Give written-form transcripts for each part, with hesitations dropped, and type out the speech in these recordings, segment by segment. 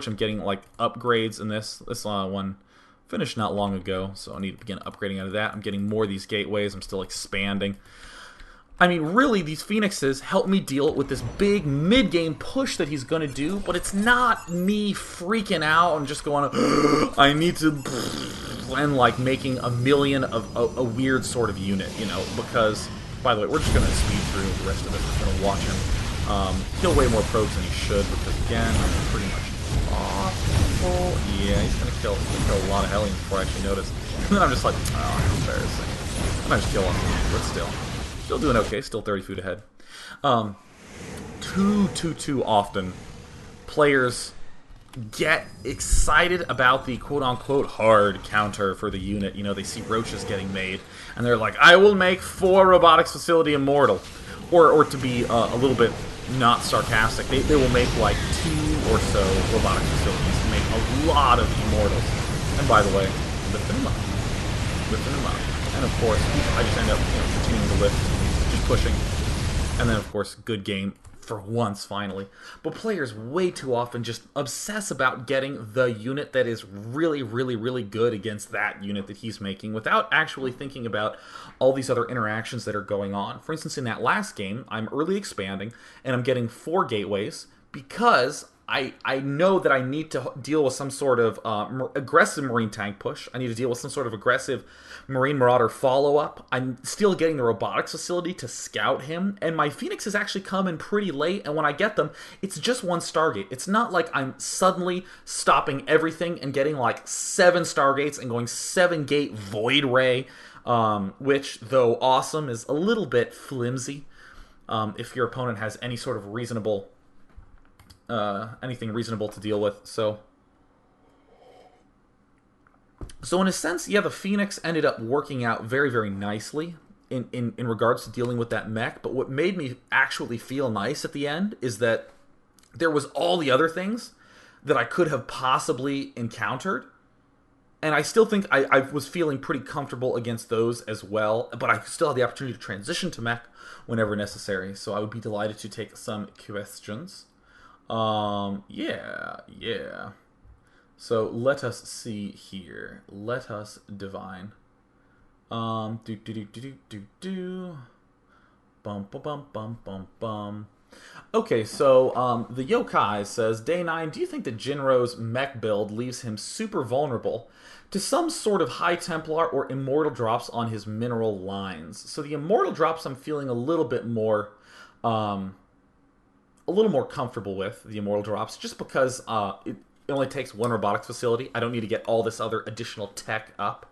I'm getting like upgrades in this. This one finished not long ago, so I need to begin upgrading out of that. I'm getting more of these gateways. I'm still expanding. I mean, really, these Phoenixes help me deal with this big mid-game push that he's going to do, but it's not me freaking out and just going, I need to, and like making a million of a weird sort of unit, you know, because, by the way, we're just going to speed through the rest of it. We're going to watch him kill way more probes than he should, because, again, I'm pretty much awful. Yeah, he's going to kill a lot of Hellions before I actually notice. And then I'm just like, oh, how embarrassing. I might just kill him, but still doing okay, still 30 food ahead. Too often, players get excited about the quote-unquote hard counter for the unit. You know, they see roaches getting made, and they're like, I will make 4 robotics facility immortal. Or to be a little bit not sarcastic, they will make like 2 or so robotics facilities to make a lot of immortals. And by the way, lifting them up. And of course, I just end up continuing to lift, just pushing. And then of course, good game for once, finally. But players way too often just obsess about getting the unit that is really, really, really good against that unit that he's making without actually thinking about all these other interactions that are going on. For instance, in that last game, I'm early expanding, and I'm getting 4 gateways because I know that I need to deal with some sort of aggressive Marine tank push. I need to deal with some sort of aggressive Marine Marauder follow-up. I'm still getting the robotics facility to scout him, and my Phoenixes actually come in pretty late, and when I get them, it's just 1 Stargate. It's not like I'm suddenly stopping everything and getting like 7 Stargates and going 7-gate Void Ray, which, though awesome, is a little bit flimsy if your opponent has any sort of reasonable... anything reasonable to deal with. So in a sense, yeah, the Phoenix ended up working out very, very nicely in regards to dealing with that mech. But what made me actually feel nice at the end is that there was all the other things that I could have possibly encountered. And I still think I was feeling pretty comfortable against those as well. But I still had the opportunity to transition to mech whenever necessary. So I would be delighted to take some questions. Yeah. So let us see here. Let us divine. Bum bum bum. Okay, so the Yokai says, Day 9, do you think that Jinro's mech build leaves him super vulnerable to some sort of High Templar or Immortal drops on his mineral lines? So the Immortal drops I'm feeling a little bit more comfortable with, the Immortal drops, just because it only takes 1 robotics facility. I don't need to get all this other additional tech up.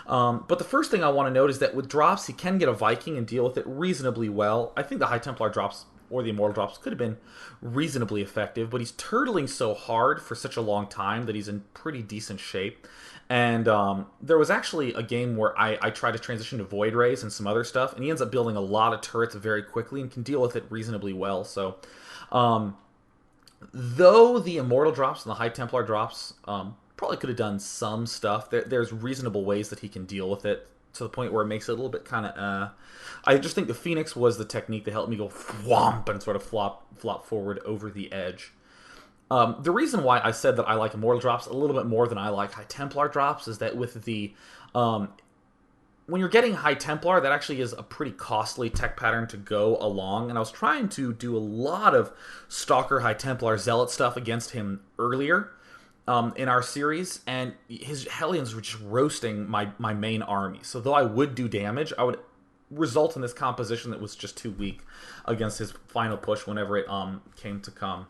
But the first thing I want to note is that with drops, he can get a Viking and deal with it reasonably well. I think the High Templar drops or the Immortal drops could have been reasonably effective, but he's turtling so hard for such a long time that he's in pretty decent shape. And there was actually a game where I tried to transition to Void Rays and some other stuff, and he ends up building a lot of turrets very quickly and can deal with it reasonably well. So, though the Immortal drops and the High Templar drops probably could have done some stuff, there's reasonable ways that he can deal with it to the point where it makes it a little bit kind of... I just think the Phoenix was the technique that helped me go whomp and sort of flop forward over the edge. The reason why I said that I like Immortal drops a little bit more than I like High Templar drops is that with the... when you're getting High Templar, that actually is a pretty costly tech pattern to go along, and I was trying to do a lot of Stalker High Templar Zealot stuff against him earlier in our series, and his Hellions were just roasting my main army. So though I would do damage, I would result in this composition that was just too weak against his final push whenever it came to come.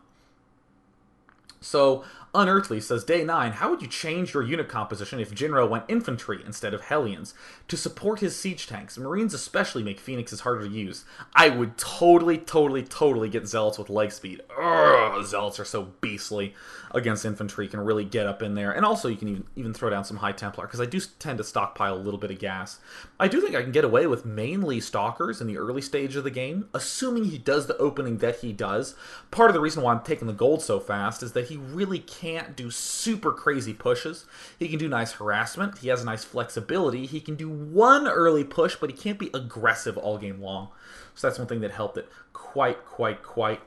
So, Unearthly says, Day 9, how would you change your unit composition if Jinro went infantry instead of Hellions to support his siege tanks? Marines especially make Phoenixes harder to use. I would totally get Zealots with leg speed. Urgh, Zealots are so beastly against infantry, can really get up in there. And also you can even throw down some High Templar, because I do tend to stockpile a little bit of gas. I do think I can get away with mainly Stalkers in the early stage of the game, assuming he does the opening that he does. Part of the reason why I'm taking the gold so fast is that he really can't do super crazy pushes. He can do nice harassment. He has nice flexibility. He can do 1 early push, but he can't be aggressive all game long. So that's one thing that helped it quite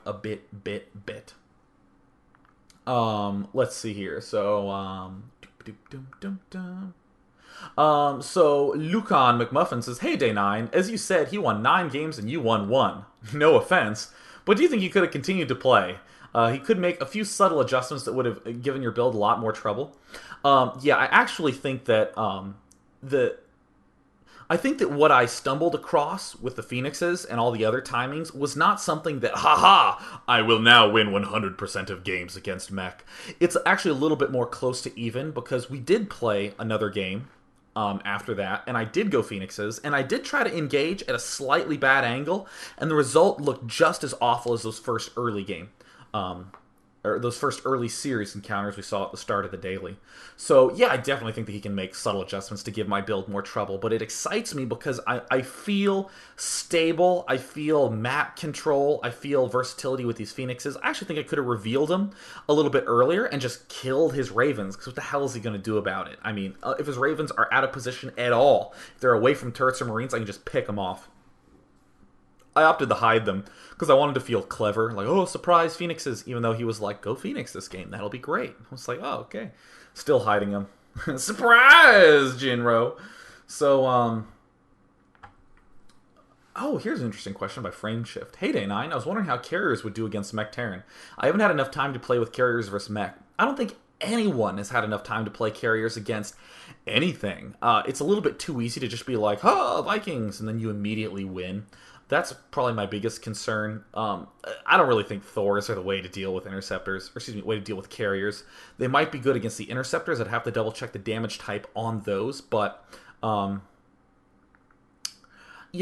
a bit. Let's see here. So, so Lucan McMuffin says, "Hey, Day Nine. As you said, he won 9 games and you won one. No offense, but do you think he could have continued to play? He could make a few subtle adjustments that would have given your build a lot more trouble. Yeah, I actually think that the I think that what I stumbled across with the Phoenixes and all the other timings was not something that, haha, I will now win 100% of games against Mech. It's actually a little bit more close to even because we did play another game after that, and I did go Phoenixes, and I did try to engage at a slightly bad angle, and the result looked just as awful as those first early game. Um, or those first early series encounters we saw at the start of the daily. So yeah, I definitely think that he can make subtle adjustments to give my build more trouble, but it excites me because I feel stable, I feel map control, I feel versatility with these Phoenixes. I actually think I could have revealed him a little bit earlier and just killed his Ravens, because what the hell is he going to do about it? I mean, if his Ravens are out of position at all, if they're away from turrets or Marines, I can just pick them off. I opted to hide them because I wanted to feel clever, like, oh, surprise Phoenixes, even though he was like, go Phoenix this game, that'll be great. I was like, oh, okay. Still hiding them. Surprise, Jinro! So, oh, here's an interesting question by Frameshift. Hey, Day 9, I was wondering how carriers would do against Mech Terran. I haven't had enough time to play with carriers versus Mech. I don't think anyone has had enough time to play carriers against anything. It's a little bit too easy to just be like, oh, Vikings, and then you immediately win. That's probably my biggest concern. I don't really think Thors are the way to deal with interceptors, or excuse me, way to deal with carriers. They might be good against the interceptors. I'd have to double check the damage type on those, but you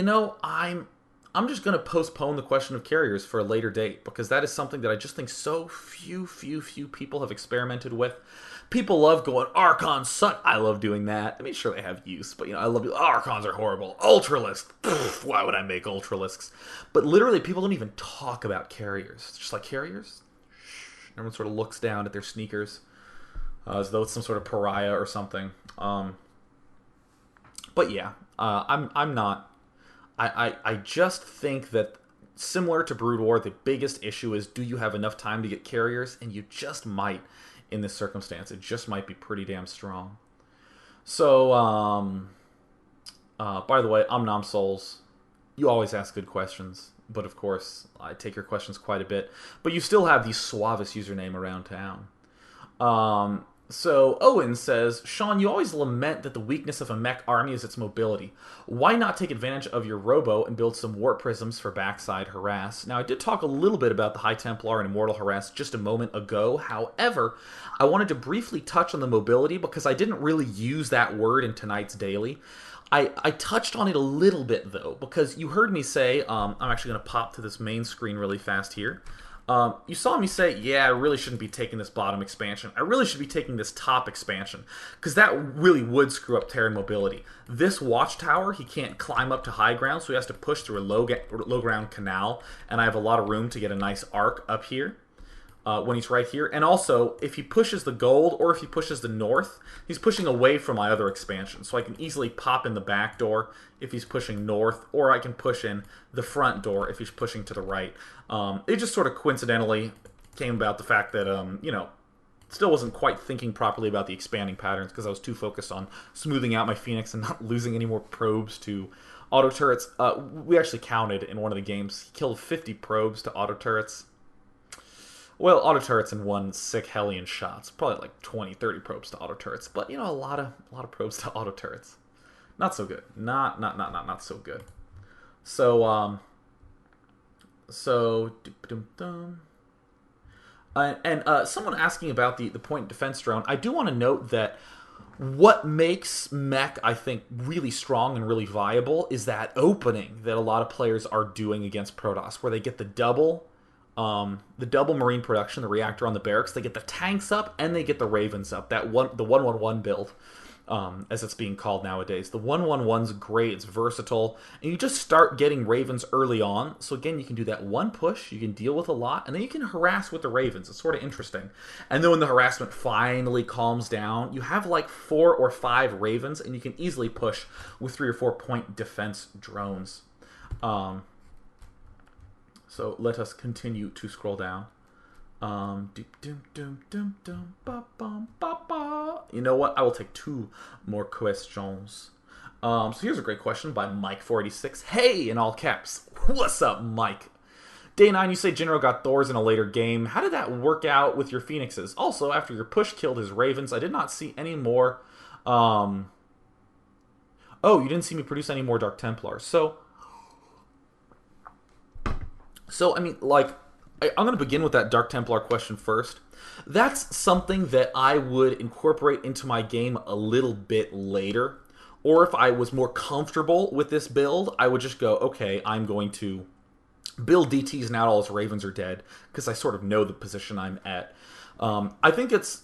know, I'm just going to postpone the question of carriers for a later date because that is something that I just think so few people have experimented with. People love going, Archons suck. I love doing that. I mean, sure, they have use, but, you know, I love, Archons are horrible. Ultralisk. Pfft, why would I make Ultralisks? But literally, people don't even talk about carriers. It's just like, carriers? Shh. Everyone sort of looks down at their sneakers as though it's some sort of pariah or something. But yeah, I'm not. I just think that similar to Brood War, the biggest issue is, do you have enough time to get carriers? And you just might in this circumstance. It just might be pretty damn strong. So, by the way, I'm Nom Souls. You always ask good questions, but of course, I take your questions quite a bit. But you still have the suavest username around town. So Owen says, Sean, you always lament that the weakness of a mech army is its mobility. Why not take advantage of your robo and build some warp prisms for backside harass? Now, I did talk a little bit about the High Templar and Immortal Harass just a moment ago. However, I wanted to briefly touch on the mobility because I didn't really use that word in tonight's daily. I touched on it a little bit, though, because you heard me say, I'm actually going to pop to this main screen really fast here. You saw me say, yeah, I really shouldn't be taking this bottom expansion. I really should be taking this top expansion, because that really would screw up Terran mobility. This watchtower, he can't climb up to high ground, so he has to push through a low ground canal, and I have a lot of room to get a nice arc up here. When he's right here. And also, if he pushes the gold or if he pushes the north, he's pushing away from my other expansion. So I can easily pop in the back door if he's pushing north, or I can push in the front door if he's pushing to the right. It just sort of coincidentally came about the fact that, you know, still wasn't quite thinking properly about the expanding patterns because I was too focused on smoothing out my Phoenix and not losing any more probes to auto turrets. We actually counted in one of the games. He killed 50 probes to auto turrets. Well, auto turrets in one sick Hellion shots. Probably like 20, 30 probes to auto turrets. But, you know, a lot of probes to auto turrets. Not so good. Not so good. So, someone asking about the point defense drone, I do want to note that what makes Mech, I think, really strong and really viable is that opening that a lot of players are doing against Protoss, where they get the double Marine production, the reactor on the barracks, they get the tanks up and they get the Ravens up. The 111 build, as it's being called nowadays. The 111's great, it's versatile, and you just start getting Ravens early on. So again, you can do that one push, you can deal with a lot, and then you can harass with the Ravens. It's sort of interesting. And then when the harassment finally calms down, you have like 4 or 5 Ravens, and you can easily push with 3 or 4 point defense drones. So let us continue to scroll down. Doom, doom, doom, doom, ba, bum, ba, ba. You know what? I will take two more questions. So here's a great question by Mike486. Hey, in all caps. What's up, Mike? Day 9, you say Jinro got Thors in a later game. How did that work out with your Phoenixes? Also, after your push killed his Ravens, I did not see any more. Oh, you didn't see me produce any more Dark Templars. I mean, like, I'm going to begin with that Dark Templar question first. That's something that I would incorporate into my game a little bit later. Or if I was more comfortable with this build, I would just go, okay, I'm going to build DTs now all his Ravens are dead, because I sort of know the position I'm at. I think it's